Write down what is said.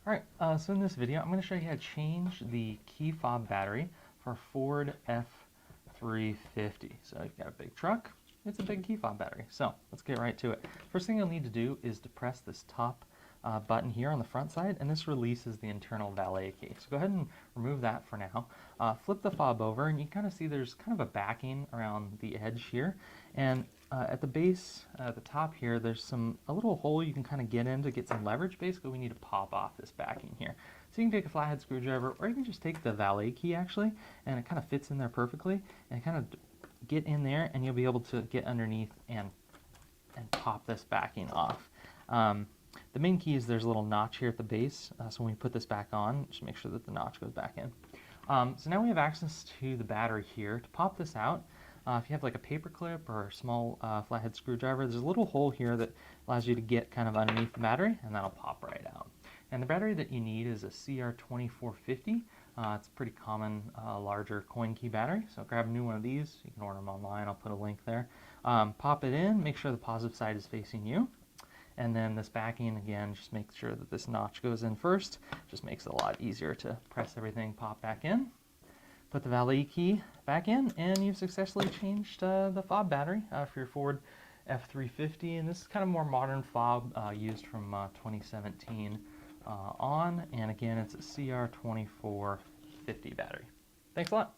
Alright, so in this video I'm going to show you how to change the key fob battery for a Ford F-350. So you've got a big truck, it's a big key fob battery. So let's get right to it. First thing you'll need to do is to press this top button here on the front side, and this releases the internal valet key. So go ahead and remove that for now. Flip the fob over and you kind of see there's kind of a backing around the edge here, and at the base, at the top here, there's a little hole you can kind of get in to get some leverage. Basically, we need to pop off this backing here. So you can take a flathead screwdriver, or you can just take the valet key actually, and it kind of fits in there perfectly, and kind of get in there, and you'll be able to get underneath and pop this backing off. The main key is there's a little notch here at the base, so when we put this back on, just make sure that the notch goes back in. So now we have access to the battery here. To pop this out, if you have like a paper clip or a small flathead screwdriver, there's a little hole here that allows you to get kind of underneath the battery, and that'll pop right out. And the battery that you need is a CR2450. It's a pretty common larger coin key battery, so grab a new one of these. You can order them online, I'll put a link there. Pop it in, make sure the positive side is facing you. And then this backing, again, just make sure that this notch goes in first. Just makes it a lot easier to press everything, pop back in. Put the valet key back in, and you've successfully changed the fob battery for your Ford F-350. And this is kind of more modern fob used from 2017 on. And again, it's a CR2450 battery. Thanks a lot.